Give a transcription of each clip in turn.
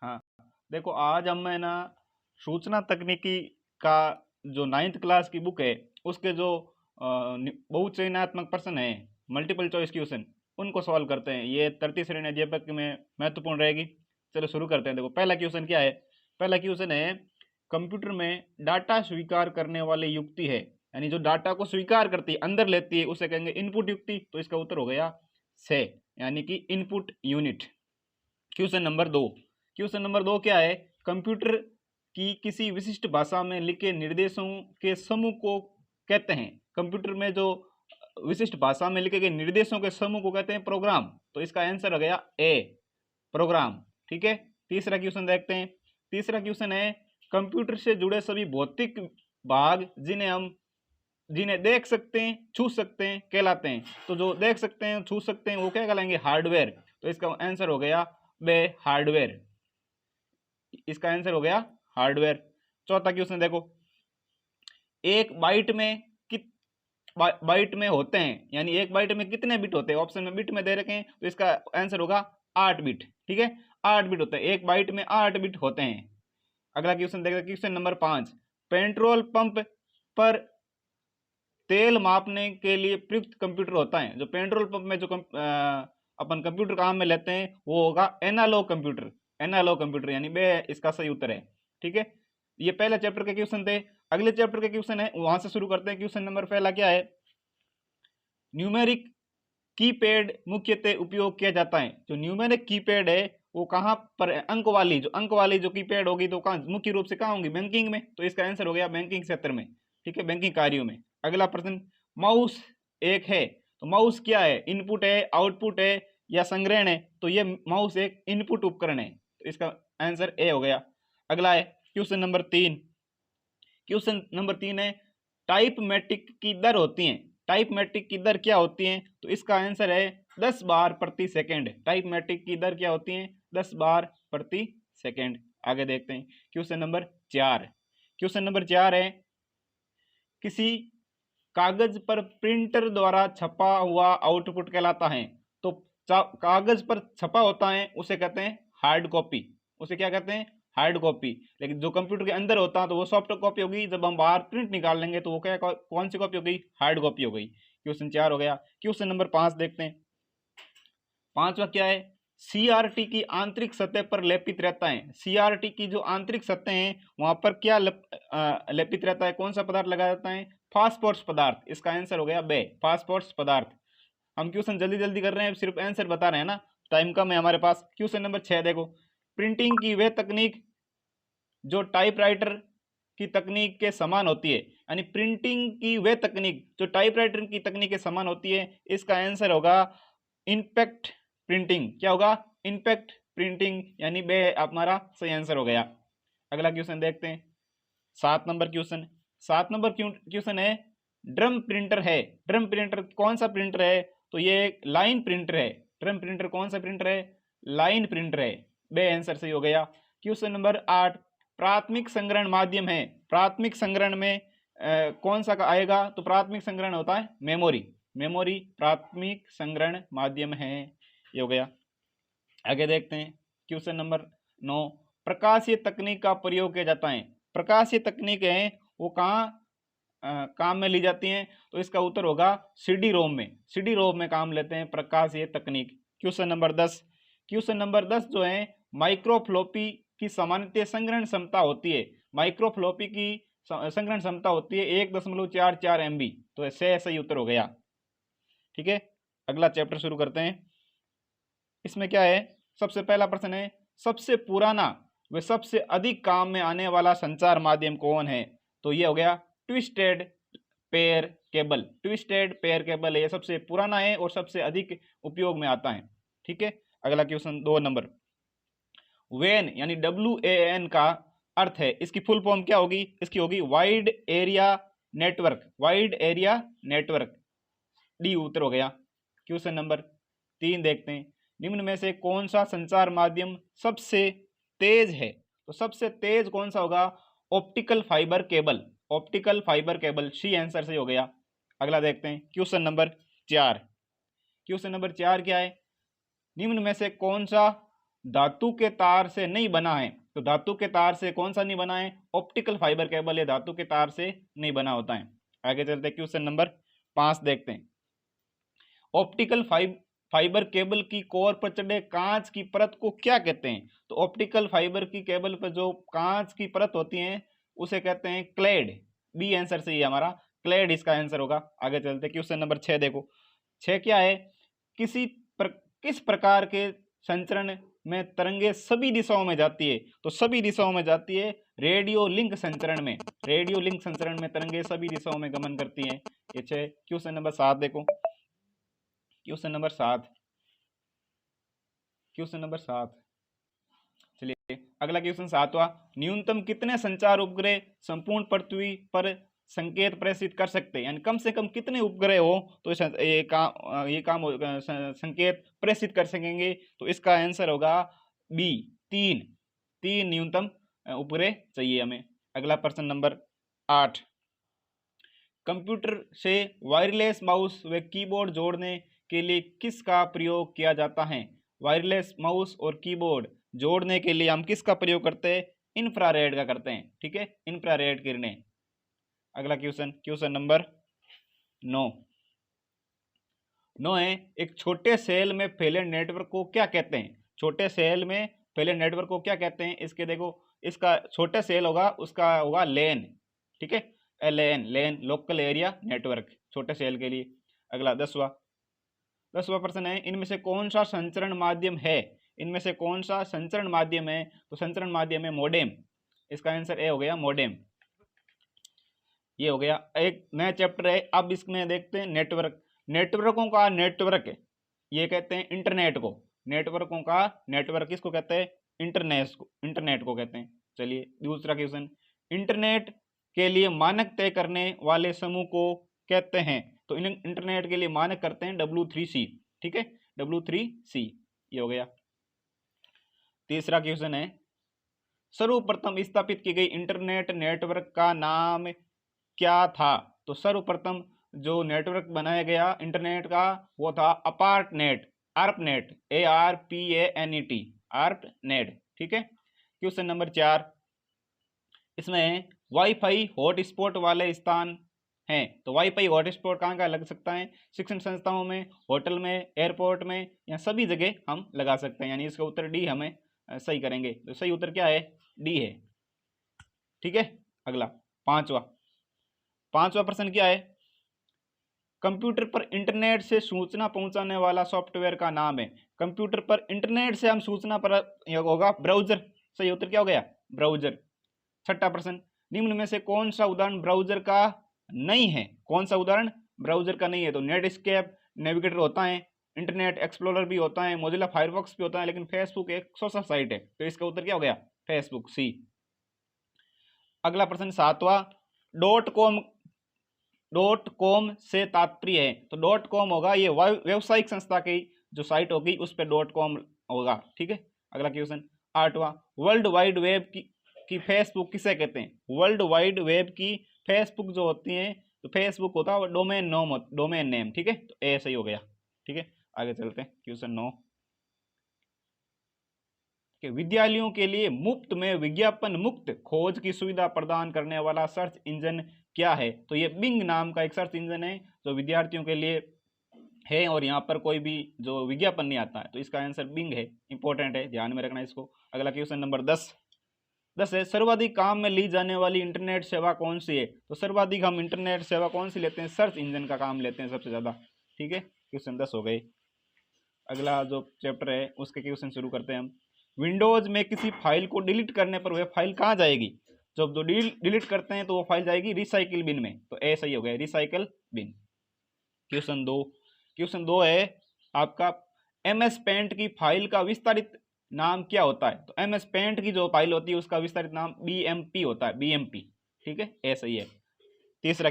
हाँ, देखो आज हम है ना सूचना तकनीकी का जो 9th क्लास की बुक है उसके जो बहुचयनात्मक प्रश्न है, मल्टीपल चॉइस क्वेश्चन, उनको सॉल्व करते हैं। ये 33 श्रेणी अध्यापक में महत्वपूर्ण रहेगी। चलो शुरू करते हैं। देखो पहला क्वेश्चन क्या है। पहला क्वेश्चन है, कंप्यूटर में डाटा स्वीकार करने वाली युक्ति है, यानी जो डाटा को स्वीकार करती है, अंदर लेती है, उसे कहेंगे इनपुट युक्ति। तो इसका उत्तर हो गया से, यानी कि input unit. Question number 2। Question number 2 क्या है, कंप्यूटर की किसी विशिष्ट भाषा में लिखे निर्देशों के समूह को कहते हैं। कंप्यूटर में जो विशिष्ट भाषा में लिखे गए निर्देशों के समूह को कहते हैं प्रोग्राम। तो इसका आंसर हो गया ए, प्रोग्राम। ठीक है, तीसरा क्वेश्चन देखते हैं। तीसरा क्वेश्चन है, कंप्यूटर से जुड़े सभी भौतिक भाग जिन्हें देख सकते हैं, छू सकते हैं, कहलाते हैं। तो जो देख सकते हैं, छू सकते हैं, वो क्या कहलाएंगे, हार्डवेयर। तो इसका आंसर हो गया बे, हार्डवेयर। इसका आंसर हो गया हार्डवेयर। चौथा क्वेश्चन देखो, एक बाइट में बाइट में होते हैं, यानी एक बाइट में कितने बिट होते हैं, ऑप्शन में बिट में दे रखे हैं। तो इसका आंसर होगा 8 बिट। ठीक है, 8 बिट होते हैं, एक बाइट में 8 बिट होते हैं। अगला क्वेश्चन देखते हैं, क्वेश्चन नंबर 5। पेट्रोल पंप पर तेल मापने के लिए प्रयुक्त कंप्यूटर होता है। जो पेट्रोल पंप में जो अपन कंप्यूटर काम में लेते हैं वो होगा एनालॉग कंप्यूटर। एनालॉग कंप्यूटर यानी बे, इसका सही उत्तर है। ठीक है, ये पहले चैप्टर के क्वेश्चन थे। अगले चैप्टर के क्वेश्चन है, वहां से शुरू करते हैं। क्वेश्चन नंबर पहला क्या है, न्यूमेरिक कीपैड मुख्यतः उपयोग किया जाता है। जो न्यूमेरिक कीपैड है वो कहाँ पर, अंक वाली जो कीपैड होगी तो कहाँ मुख्य रूप से कहाँ होगी, बैंकिंग में। तो इसका आंसर हो गया बैंकिंग क्षेत्र में। ठीक है, बैंकिंग कार्यों में। अगला प्रश्न, माउस एक है, तो माउस क्या है, इनपुट है, आउटपुट है या संग्रहण है। तो ये माउस एक इनपुट उपकरण है। तो इसका आंसर ए हो गया। अगला है क्वेश्चन नंबर 3। क्वेश्चन नंबर 3 है, टाइप मैट्रिक की दर होती है। टाइप मैट्रिक की दर क्या होती है। तो इसका आंसर है 10 बार प्रति सेकंड। टाइप मैट्रिक की दर क्या होती है, 10 बार प्रति सेकंड। आगे देखते हैं क्वेश्चन नंबर 4। क्वेश्चन नंबर 4 है, किसी कागज पर प्रिंटर द्वारा छपा हुआ आउटपुट कहलाता है। तो कागज पर छपा होता है उसे कहते हैं हार्ड कॉपी। उसे क्या कहते हैं, हार्ड कॉपी। लेकिन जो कंप्यूटर के अंदर होता है तो वो सॉफ्ट कॉपी होगी। जब हम बाहर प्रिंट निकाल लेंगे तो वो क्या, कौन सी कॉपी हो गई, हार्ड कॉपी हो गई। क्वेश्चन 4 हो गया। क्वेश्चन नंबर 5 देखते हैं। 5वां क्या है, सीआरटी की आंतरिक सतह पर लेपित रहता है। सीआरटी की जो आंतरिक सतह है वहां पर क्या लेपित रहता है, कौन सा पदार्थ लगाया जाता है, फास्फोरस पदार्थ। इसका आंसर हो गया बे, फास्फोरस पदार्थ। हम क्वेश्चन जल्दी जल्दी कर रहे हैं, सिर्फ आंसर बता रहे हैं ना, टाइम कम है हमारे पास। क्वेश्चन नंबर 6 देखो, प्रिंटिंग की वह तकनीक जो टाइपराइटर की तकनीक के समान होती है। यानी प्रिंटिंग की वह तकनीक जो टाइपराइटर की तकनीक के समान होती है। इसका आंसर होगा इम्पैक्ट प्रिंटिंग। क्या होगा, इम्पैक्ट प्रिंटिंग, यानी बे हमारा सही आंसर हो गया। अगला क्वेश्चन देखते हैं, 7 नंबर क्वेश्चन। 7 नंबर क्वेश्चन है, ड्रम प्रिंटर है। ड्रम प्रिंटर कौन सा प्रिंटर है। तो ये लाइन प्रिंटर है। ड्रम प्रिंटर कौन सा प्रिंटर है, लाइन प्रिंटर है। बे आंसर सही हो गया। क्वेश्चन नंबर 8, प्राथमिक संग्रहण माध्यम है। प्राथमिक संग्रहण में कौन सा का आएगा। तो प्राथमिक संग्रहण होता है मेमोरी। मेमोरी प्राथमिक संग्रहण माध्यम है। ये हो गया। आगे देखते हैं क्वेश्चन नंबर 9, प्रकाशीय तकनीक का प्रयोग किया जाता है। प्रकाशीय तकनीक है वो कहाँ काम में ली जाती हैं। तो इसका उत्तर होगा सीडी रोम में। सीडी रोम में काम लेते हैं प्रकाशीय तकनीक। Question number 10। क्वेश्चन नंबर 10 जो है, माइक्रोफ्लोपी की सामान्यतः संग्रहण क्षमता होती है। माइक्रोफ्लोपी की संग्रहण क्षमता होती है 1.44 MB। तो ऐसे सही उत्तर हो गया। ठीक है, अगला चैप्टर शुरू करते हैं। इसमें क्या है, सबसे पहला प्रश्न है, सबसे पुराना व सबसे अधिक काम में आने वाला संचार माध्यम कौन है। तो ये हो गया twisted pair cable. Twisted pair cable ये सबसे पुराना है और सबसे अधिक उपयोग में आता है। ठीक है, अगला क्वेश्चन 2 नंबर, वेन यानी WAN का अर्थ है, इसकी फुल फॉर्म क्या होगी। इसकी होगी wide area network. Wide area network, D उत्तर हो गया। क्वेश्चन नंबर 3 देखते हैं, निम्न में से कौन सा संचार माध्यम सबसे तेज है। तो सबसे तेज कौन सा होगा, optical fibre cable. Optical fibre cable, C answer सही हो गया। अगला देखते हैं क्वेश्चन नंबर 4। क्वेश्चन नंबर 4 क्या है, निम्न में से कौन सा धातु के तार से नहीं बना है। तो धातु के तार से कौन सा नहीं बना है? ऑप्टिकल फाइबर केबल ये धातु के तार से नहीं बना होता है। आगे चलते हैं, क्वेश्चन नंबर 5 देखते हैं। ऑप्टिकल फाइबर केबल की कोर पर चढ़े कांच की परत को क्या कहते हैं? तो ऑप्टिकल फाइबर की केबल पर जो कांच की परत होती है उसे कहते हैं क्लेड। बी आंसर सही है हमारा, क्लेड इसका आंसर होगा। आगे चलते, क्वेश्चन नंबर 6 देखो। 6 क्या है? किस प्रकार के संचरण में तरंगे सभी दिशाओं में जाती है? तो सभी दिशाओं में जाती है रेडियो लिंक संचरण में। रेडियो लिंक संचरण में तरंगे सभी दिशाओं में गमन करती हैं। ये 6। क्वेश्चन नंबर 7 देखो। Question number 7, question number 7। चलिए अगला क्वेश्चन 7वां। न्यूनतम कितने संचार उपग्रह संपूर्ण पृथ्वी पर संकेत प्रेषित कर सकते हैं? यानी कम से कम कितने उपग्रह हो तो संकेत प्रेषित कर सकेंगे? तो इसका आंसर होगा बी, 3 न्यूनतम उपग्रह चाहिए हमें। अगला प्रश्न नंबर 8। कंप्यूटर से वायरलेस माउस व कीबोर्ड जोड़ने के लिए किसका प्रयोग किया जाता है? वायरलेस माउस और कीबोर्ड जोड़ने के लिए हम किसका प्रयोग करते हैं? इंफ्रारेड का करते हैं। ठीक है, इंफ्रारेड किरणें। अगला क्वेश्चन नंबर 9 है, एक छोटे सेल में फैले नेटवर्क को क्या कहते हैं? छोटे सेल में फैले नेटवर्क को क्या कहते हैं? इसके देखो, इसका छोटे सेल होगा उसका होगा लेन। ठीक है, लेन लोकल एरिया नेटवर्क, छोटे सेल के लिए। अगला 10वां प्रश्न है, इनमें से कौन सा संचरण माध्यम है? इनमें से कौन सा संचरण माध्यम है? तो संचरण माध्यम है मोडेम। इसका आंसर ए हो गया, मोडेम। ये हो गया। एक नया चैप्टर है, अब इसमें देखते हैं नेटवर्क। नेटवर्कों का नेटवर्क ये कहते हैं इंटरनेट को। नेटवर्कों का नेटवर्क किसको कहते हैं? इंटरनेट को कहते हैं। चलिए दूसरा क्वेश्चन, इंटरनेट के लिए मानक तय करने वाले समूह को कहते हैं? तो इंटरनेट के लिए मानक करते हैं W3C। ठीक है, W3C ये हो गया। तीसरा क्वेश्चन है, सर्वप्रथम स्थापित की गई इंटरनेट नेटवर्क का नाम क्या था? तो सर्वप्रथम जो नेटवर्क बनाया गया इंटरनेट का वो था अपार्टनेट, ARPANET, ARPANET, ARPANET। ठीक है। क्वेश्चन नंबर 4, इसमें वाईफाई हॉटस्पॉट वाले स्थान हैं। तो वाईफाई हॉटस्पॉट कहाँ कहाँ लग सकता है? शिक्षण संस्थाओं में, होटल में, एयरपोर्ट में, या सभी जगह हम लगा सकते हैं। यानी इसका उत्तर डी हमें सही करेंगे। तो सही उत्तर क्या है? डी है। ठीक है। अगला पांचवा प्रश्न क्या है? कंप्यूटर पर इंटरनेट से सूचना पहुंचाने वाला सॉफ्टवेयर का नाम है। कंप्यूटर पर इंटरनेट से हम सूचना पर होगा ब्राउजर। सही उत्तर क्या हो गया? ब्राउजर। छठा प्रश्न, निम्न में से कौन सा उदाहरण ब्राउजर का नहीं है? कौन सा उदाहरण ब्राउजर का नहीं है? तो नेटस्केप नेविगेटर होता है, इंटरनेट एक्सप्लोरर भी होता है, मोजिला फायरफॉक्स भी होता है, लेकिन फेसबुक एक सोशल साइट है। तो इसका उत्तर क्या हो गया? फेसबुक, सी। अगला प्रश्न 7वां, .com से तात्पर्य है। तो .com होगा ये व्यावसायिक संस्था की जो साइट होगी उस पर .com होगा। ठीक है। अगला क्वेश्चन 8वां, वर्ल्ड वाइड वेब की फेसबुक किसे कहते हैं? वर्ल्ड वाइड वेब की फेसबुक जो होती है तो फेसबुक होता है डोमेन नेम। ठीक है, तो ए सही हो गया। ठीक है, आगे चलते हैं। क्वेश्चन 9, विद्यालयों के लिए मुफ्त में विज्ञापन मुक्त खोज की सुविधा प्रदान करने वाला सर्च इंजन क्या है? तो ये बिंग नाम का एक सर्च इंजन है जो विद्यार्थियों के लिए है, और यहाँ पर कोई भी जो विज्ञापन नहीं आता है। तो इसका आंसर बिंग है। इंपॉर्टेंट है, ध्यान में रखना इसको। अगला क्वेश्चन नंबर 10 है, सर्वाधिक काम में ली जाने वाली इंटरनेट सेवा कौन सी है? तो सर्वाधिक हम इंटरनेट सेवा कौन सी लेते हैं? सर्च इंजन का काम लेते हैं सबसे ज्यादा। ठीक है, क्वेश्चन 10 हो गए। अगला जो चैप्टर है उसके क्वेश्चन शुरू करते हैं हम। विंडोज में किसी फाइल को डिलीट करने पर वह फाइल कहाँ जाएगी? जब जो डिलीट करते हैं तो वो फाइल जाएगी रिसाइकिल बिन में। तो ए सही हो गया, रिसाइकिल बिन। क्वेश्चन 2 है आपका, MS पेंट की फाइल का विस्तारित नाम क्या होता है? तो MS पेंट की जो फाइल होती है उसका विस्तारित नाम BMP होता है, BMP। ठीक है, ए सही है। तीसरा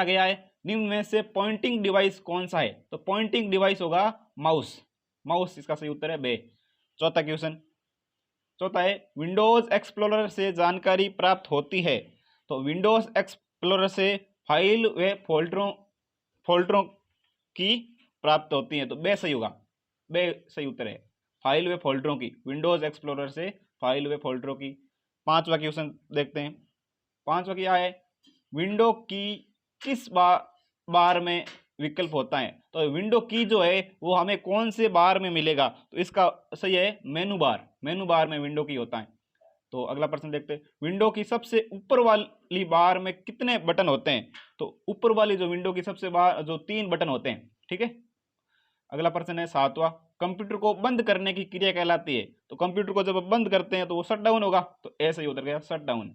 क्या है? निम्न में से पॉइंटिंग डिवाइस कौन सा है? तो पॉइंटिंग डिवाइस होगा माउस, इसका सही उत्तर है बे। चौथा है, विंडोज एक्सप्लोरर से जानकारी प्राप्त होती है। तो विंडोज एक्सप्लोरर से फाइल व फोल्डरों की प्राप्त होती है। तो बे सही होगा, बे सही उत्तर है। फाइल व फोल्डरों की, विंडोज एक्सप्लोरर से फाइल व फोल्डरों की। 5वां क्वेश्चन देखते हैं। 5वां क्या है, विंडो की किस बार में विकल्प होता है। तो विंडो की जो है वो हमें कौन से बार में मिलेगा, तो इसका सही है मेनू बार। मेनू बार में विंडो की होता है। तो अगला प्रश्न देखते हैं, विंडो की सबसे ऊपर वाली बार में कितने बटन होते हैं। तो ऊपर वाली जो विंडो की सबसे बार जो 3 बटन होते हैं, ठीक है। अगला प्रश्न है 7वां, कंप्यूटर को बंद करने की क्रिया कहलाती है। तो कंप्यूटर को जब बंद करते हैं तो वो शट डाउन होगा, तो ऐसे ही उतर गया शट डाउन।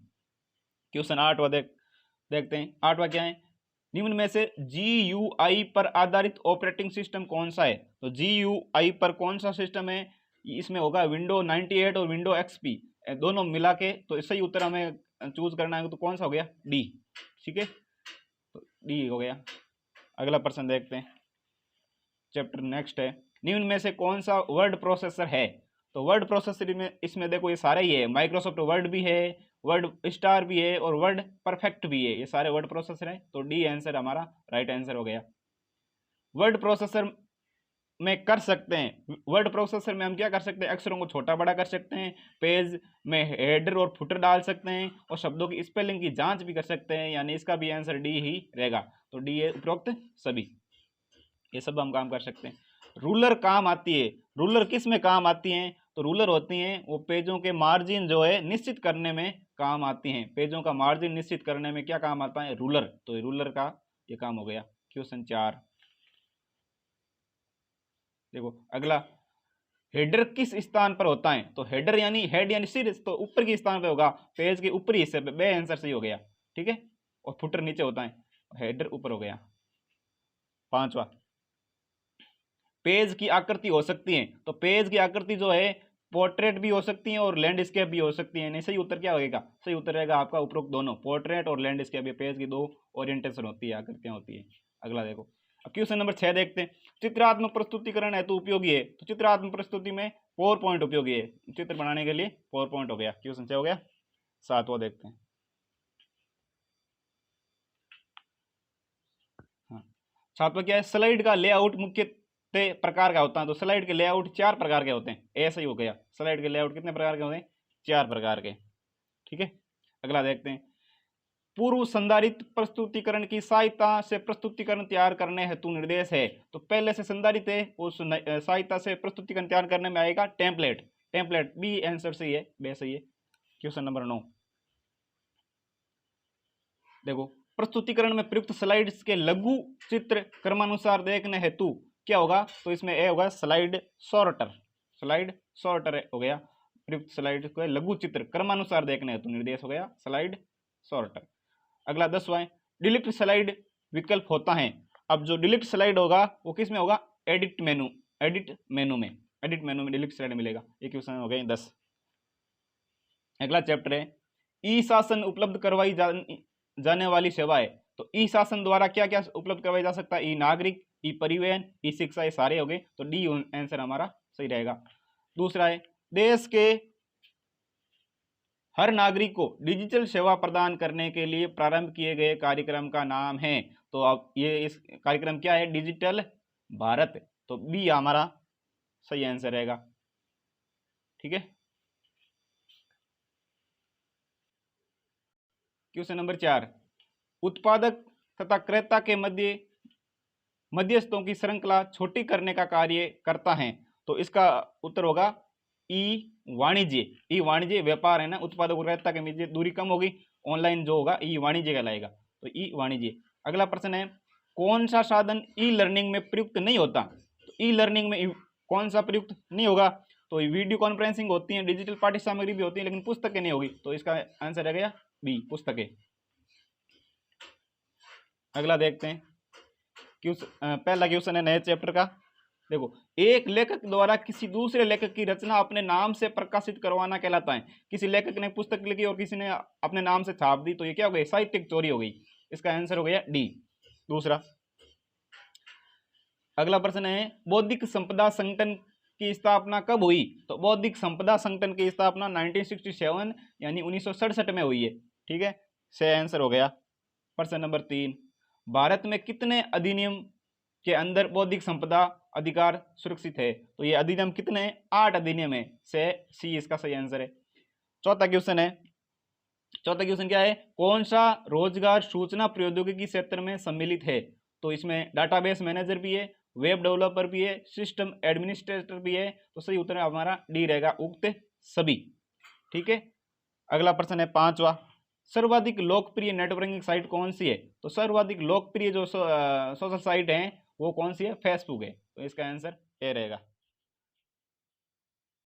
क्वेश्चन 8वां देखते हैं। 8वां क्या है, निम्न में से GUI पर आधारित ऑपरेटिंग सिस्टम कौन सा है। तो GUI पर कौन सा सिस्टम है, इसमें होगा विंडो 98 और विंडो XP दोनों मिला के। तो सही उत्तर हमें चूज करना है, तो कौन सा हो गया, डी। ठीक है, तो डी हो गया। अगला प्रश्न देखते हैं, चैप्टर नेक्स्ट है, निम्न में से कौन सा वर्ड प्रोसेसर है। तो वर्ड प्रोसेसर में इसमें देखो ये सारे ही है, माइक्रोसॉफ्ट वर्ड भी है, वर्ड स्टार भी है और वर्ड परफेक्ट भी है, ये सारे वर्ड प्रोसेसर हैं। तो डी आंसर हमारा राइट आंसर हो गया। वर्ड प्रोसेसर में कर सकते हैं, वर्ड प्रोसेसर में हम क्या कर सकते हैं, अक्षरों को छोटा बड़ा कर सकते हैं, पेज में हेडर और फुटर डाल सकते हैं और शब्दों की स्पेलिंग की जांच भी कर सकते हैं, यानी इसका भी आंसर डी ही रहेगा। तो डी है उपरोक्त सभी, ये सब हम काम कर सकते हैं। रूलर काम आती है, रूलर किस में काम आती हैं। तो रूलर होती हैं वो पेजों के मार्जिन जो है निश्चित करने में काम आती हैं। पेजों का मार्जिन निश्चित करने में क्या काम आता है, रूलर। तो रूलर का ये काम हो गया। क्वेश्चन 4 देखो, अगला, हेडर किस स्थान पर होता है। तो हेडर यानी हेड यानी सिर, तो ऊपर के स्थान पे होगा, पेज के ऊपरी हिस्से पे। बे आंसर सही हो गया, ठीक है। और फुटर नीचे होता है, हेडर ऊपर हो गया। 5वां, पेज की आकृति हो सकती है। तो पेज की आकृति जो है पोर्ट्रेट भी हो सकती है और लैंडस्केप भी हो सकती है। नहीं, सही उत्तर क्या होगा, सही उत्तर रहेगा आपका उपरोक्त दोनों, पोर्ट्रेट और लैंडस्केप। पेज की 2 ओरिएंटेशन होती है, आकृतियां होती है। अगला देखो, अब क्वेश्चन नंबर 6 देखते हैं, चित्रात्मक प्रस्तुतिकरण हेतु उपयोगी है। तो चित्रात्मक प्रस्तुति में पावर पॉइंट उपयोगी है, चित्र बनाने के लिए पावर पॉइंट हो गया। क्वेश्चन 6 हो गया। 7वां देखते हैं, हाँ 7वां क्या है, स्लाइड का लेआउट मुख्य प्रकार का होता है। तो स्लाइड के लेआउट 4 प्रकार के होते हैं, ऐसा ही हो गया। स्लाइड के लेआउट कितने प्रकार के होते हैं, 4 प्रकार के, ठीक है। अगला देखते हैं, पूर्व संधारित प्रस्तुतिकरण की सहायता से प्रस्तुतिकरण तैयार करने हेतु निर्देश है। तो पहले से संधारित है, उस सहायता से प्रस्तुतिकरण तैयार करने में आएगा टेम्पलेट। टेम्पलेट बी आंसर सही है, बे सही है। क्वेश्चन नंबर 9 देखो, प्रस्तुतिकरण में प्रयुक्त स्लाइड्स के लघु चित्र क्रमानुसार देखने हेतु क्या होगा। तो इसमें ए होगा स्लाइड सॉर्टर, स्लाइड सॉर्टर हो गया। प्रयुक्त स्लाइड को लघु चित्र क्रमानुसार देखने हेतु निर्देश हो गया स्लाइड सॉर्टर। अगला 10वां, डिलीट स्लाइड विकल्प होता है। अब जो डिलीट स्लाइड होगा वो किस में होगा, एडिट मेनू, एडिट मेनू में, एडिट मेनू में डिलीट स्लाइड मिलेगा। ये क्वेश्चन हो गए 10। अगला चैप्टर है, ई शासन उपलब्ध करवाई जाने वाली सेवाएं। तो ई शासन द्वारा क्या क्या उपलब्ध करवाया जा सकता है, ई नागरिक, ई परिवहन, ई शिक्षा, ये सारे हो गए। तो डी आंसर हमारा सही रहेगा। दूसरा है, देश के हर नागरिक को डिजिटल सेवा प्रदान करने के लिए प्रारंभ किए गए कार्यक्रम का नाम है। तो अब ये इस कार्यक्रम क्या है, डिजिटल भारत। तो बी हमारा सही आंसर रहेगा, ठीक है। क्वेश्चन नंबर 4, उत्पादक तथा क्रेता के मध्यस्थों की श्रृंखला छोटी करने का कार्य करता है। तो इसका उत्तर होगा ई वाणिज्य। ई वाणिज्य व्यापार है ना, उत्पादक और क्रेता के मध्य दूरी कम होगी, ऑनलाइन जो होगा ई वाणिज्य कहलाएगा। तो ई वाणिज्य। अगला प्रश्न है, कौन सा साधन ई लर्निंग में प्रयुक्त नहीं होता। तो ई लर्निंग में कौन सा प्रयुक्त नहीं होगा। तो वीडियो कॉन्फ्रेंसिंग होती है, डिजिटल पाठ्य सामग्री भी होती है, लेकिन पुस्तकें नहीं होगी। तो इसका आंसर रहेगा बी, पुस्तकें। अगला देखते हैं, पहला क्वेश्चन है नए चैप्टर का। देखो, एक लेखक द्वारा किसी दूसरे लेखक की रचना अपने नाम से प्रकाशित करवाना कहलाता है। किसी लेखक ने पुस्तक लिखी और किसी ने अपने नाम से छाप दी, तो ये क्या हो गई, साहित्यिक चोरी हो गई। इसका आंसर हो गया डी, दूसरा। अगला प्रश्न है, बौद्धिक संपदा संगठन की स्थापना कब हुई। तो बौद्धिक संपदा संगठन की स्थापना 1967 यानी 1967 में हुई है, ठीक है। सही आंसर हो गया। प्रश्न नंबर 3, भारत में कितने अधिनियम के अंदर बौद्धिक संपदा अधिकार सुरक्षित है। तो ये अधिनियम कितने हैं? 8 अधिनियम है, से सी इसका सही आंसर है। चौथा क्वेश्चन क्या है? कौन सा रोजगार सूचना प्रौद्योगिकी क्षेत्र में सम्मिलित है? तो इसमें डाटाबेस मैनेजर भी है, वेब डेवलपर भी है, सिस्टम एडमिनिस्ट्रेटर भी है। तो सही उत्तर हमारा डी रहेगा, उक्त सभी। ठीक है, अगला प्रश्न है 5वां। सर्वाधिक लोकप्रिय नेटवर्किंग साइट कौन सी है? तो सर्वाधिक लोकप्रिय जो सोशल साइट है वो कौन सी है? फेसबुक है। तो इसका आंसर ए रहेगा।